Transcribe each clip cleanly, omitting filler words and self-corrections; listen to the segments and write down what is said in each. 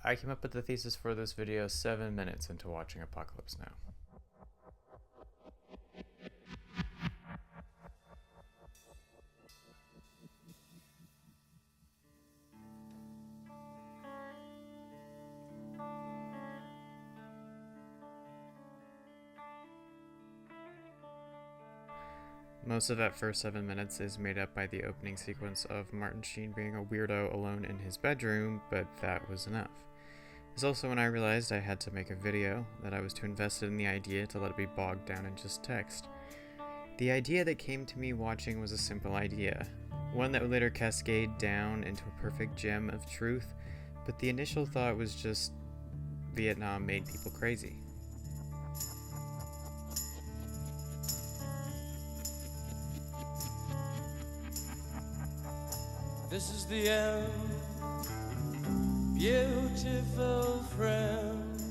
I came up with the thesis for this video 7 minutes into watching Apocalypse Now. Most of that first 7 minutes is made up by the opening sequence of Martin Sheen being a weirdo alone in his bedroom, but that was enough. It's also when I realized I had to make a video, that I was too invested in the idea to let it be bogged down in just text. The idea that came to me watching was a simple idea, one that would later cascade down into a perfect gem of truth, but the initial thought was just Vietnam made people crazy. This is the end, beautiful friend.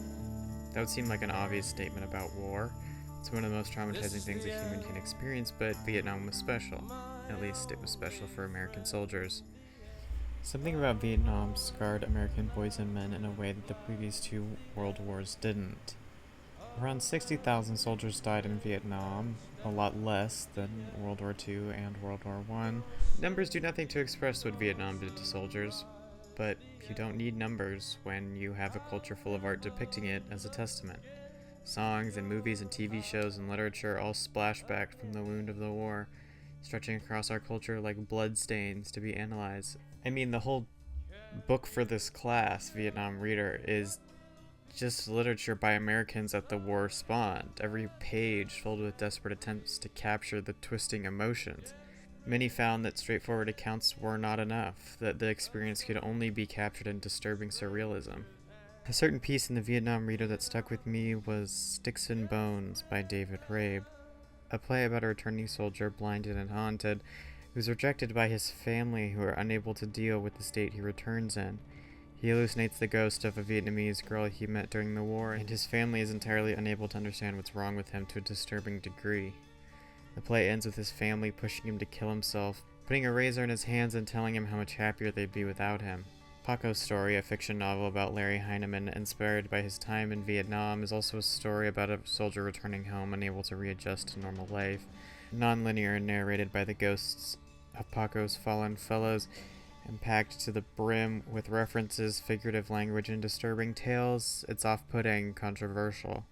That would seem like an obvious statement about war. It's one of the most traumatizing things a human can experience, but Vietnam was special. At least it was special for American soldiers. Something about Vietnam scarred American boys and men in a way that the previous two world wars didn't. Around 60,000 soldiers died in Vietnam, a lot less than World War II and World War I. Numbers do nothing to express what Vietnam did to soldiers, but you don't need numbers when you have a culture full of art depicting it as a testament. Songs and movies and TV shows and literature all splash back from the wound of the war, stretching across our culture like bloodstains to be analyzed. I mean, the whole book for this class, Vietnam Reader, is just literature by Americans that the war spawned, every page filled with desperate attempts to capture the twisting emotions. Many found that straightforward accounts were not enough, that the experience could only be captured in disturbing surrealism. A certain piece in the Vietnam Reader that stuck with me was Sticks and Bones by David Rabe, a play about a returning soldier blinded and haunted, who's rejected by his family who are unable to deal with the state he returns in. He hallucinates the ghost of a Vietnamese girl he met during the war, and his family is entirely unable to understand what's wrong with him to a disturbing degree. The play ends with his family pushing him to kill himself, putting a razor in his hands and telling him how much happier they'd be without him. Paco's Story, a fiction novel about Larry Heineman, inspired by his time in Vietnam, is also a story about a soldier returning home unable to readjust to normal life. Non-linear and narrated by the ghosts of Paco's fallen fellows, and packed to the brim with references, figurative language, and disturbing tales, it's off-putting, controversial.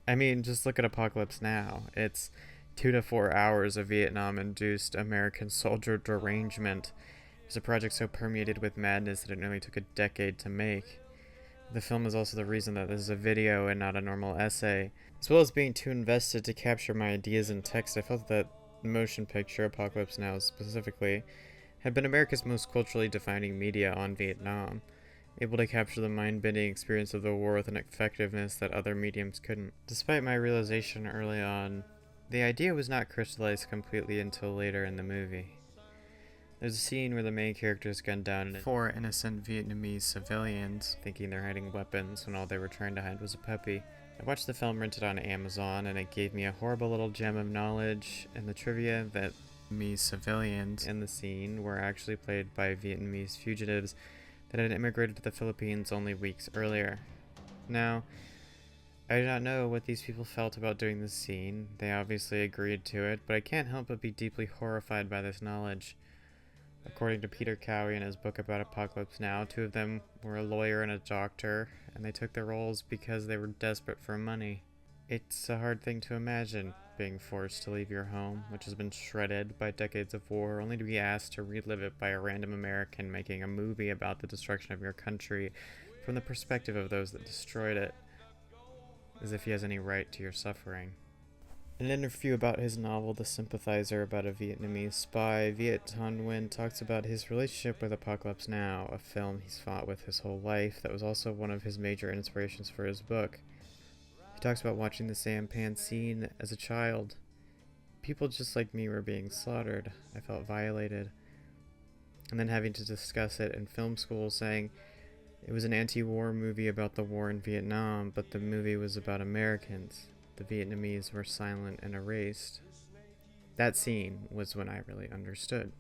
I mean, just look at Apocalypse Now. It's 2 to 4 hours of Vietnam-induced American soldier derangement. It was a project so permeated with madness that it nearly took a decade to make. The film is also the reason that this is a video and not a normal essay. As well as being too invested to capture my ideas in text, I felt that the motion picture, Apocalypse Now specifically, had been America's most culturally defining media on Vietnam, able to capture the mind-bending experience of the war with an effectiveness that other mediums couldn't. Despite my realization early on, the idea was not crystallized completely until later in the movie. There's a scene where the main character is gunned down and 4 innocent Vietnamese civilians, thinking they're hiding weapons when all they were trying to hide was a puppy. I watched the film rented on Amazon, and it gave me a horrible little gem of knowledge and the trivia that Vietnamese civilians in the scene were actually played by Vietnamese fugitives that had immigrated to the Philippines only weeks earlier. Now, I do not know what these people felt about doing this scene. They obviously agreed to it, but I can't help but be deeply horrified by this knowledge. According to Peter Cowie in his book about Apocalypse Now, 2 of them were a lawyer and a doctor, and they took their roles because they were desperate for money. It's a hard thing to imagine, being forced to leave your home, which has been shredded by decades of war, only to be asked to relive it by a random American making a movie about the destruction of your country from the perspective of those that destroyed it, as if he has any right to your suffering. In an interview about his novel The Sympathizer, about a Vietnamese spy, Viet Thanh Nguyen talks about his relationship with Apocalypse Now, a film he's fought with his whole life that was also one of his major inspirations for his book. He talks about watching the sampan scene as a child. People just like me were being slaughtered. I felt violated. And then having to discuss it in film school, saying it was an anti-war movie about the war in Vietnam, but the movie was about Americans. The Vietnamese were silent and erased. That scene was when I really understood.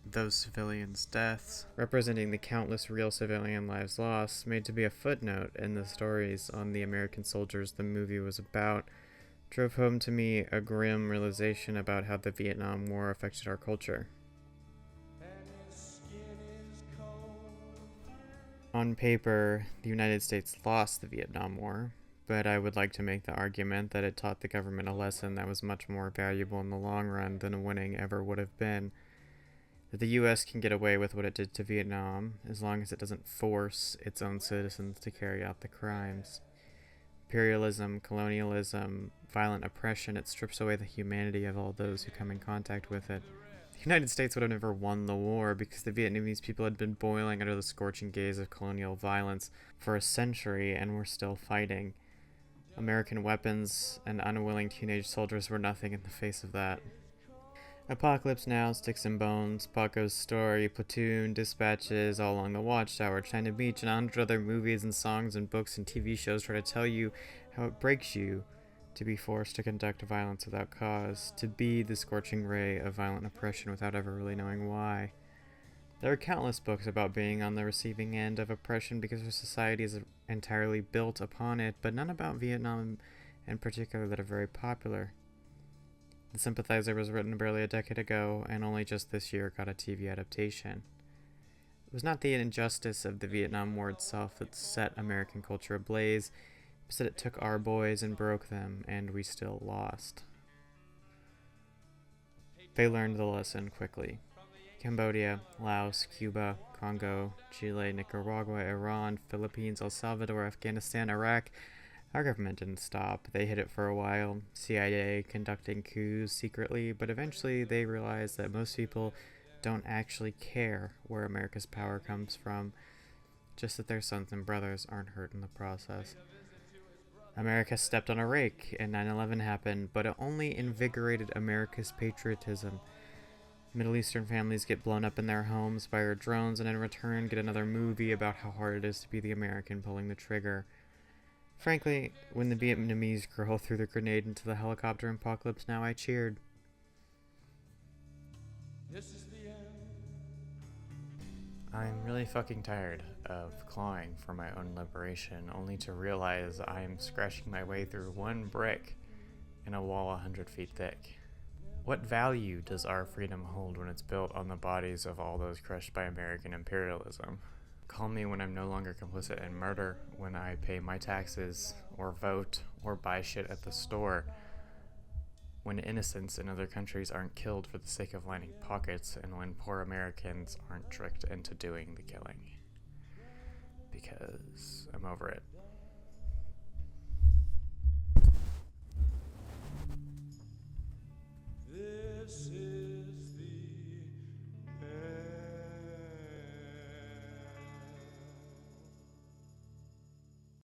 those civilians' deaths, representing the countless real civilian lives lost, made to be a footnote in the stories on the American soldiers the movie was about, drove home to me a grim realization about how the Vietnam War affected our culture. On paper, the United States lost the Vietnam War, but I would like to make the argument that it taught the government a lesson that was much more valuable in the long run than a winning ever would have been. That the US can get away with what it did to Vietnam as long as it doesn't force its own citizens to carry out the crimes. Imperialism, colonialism, violent oppression, it strips away the humanity of all those who come in contact with it. The United States would have never won the war because the Vietnamese people had been boiling under the scorching gaze of colonial violence for a century and were still fighting. American weapons and unwilling teenage soldiers were nothing in the face of that. Apocalypse Now, Sticks and Bones, Paco's Story, Platoon, Dispatches, All Along the Watchtower, China Beach, and 100 other movies and songs and books and TV shows try to tell you how it breaks you to be forced to conduct violence without cause, to be the scorching ray of violent oppression without ever really knowing why. There are countless books about being on the receiving end of oppression because our society is entirely built upon it, but none about Vietnam in particular that are very popular. The Sympathizer was written barely a decade ago, and only just this year got a TV adaptation. It was not the injustice of the Vietnam War itself that set American culture ablaze, it was that it took our boys and broke them, and we still lost. They learned the lesson quickly. Cambodia, Laos, Cuba, Congo, Chile, Nicaragua, Iran, Philippines, El Salvador, Afghanistan, Iraq. Our government didn't stop. They hid it for a while, CIA conducting coups secretly, but eventually they realized that most people don't actually care where America's power comes from, just that their sons and brothers aren't hurt in the process. America stepped on a rake and 9/11 happened, but it only invigorated America's patriotism. Middle Eastern families get blown up in their homes by our drones and in return get another movie about how hard it is to be the American pulling the trigger. Frankly, when the Vietnamese girl threw the grenade into the helicopter in Apocalypse Now, I cheered. This is the end. I'm really fucking tired of clawing for my own liberation, only to realize I'm scratching my way through one brick in a wall 100 feet thick. What value does our freedom hold when it's built on the bodies of all those crushed by American imperialism? Call me when I'm no longer complicit in murder, when I pay my taxes, or vote, or buy shit at the store, when innocents in other countries aren't killed for the sake of lining pockets, and when poor Americans aren't tricked into doing the killing. Because I'm over it. This is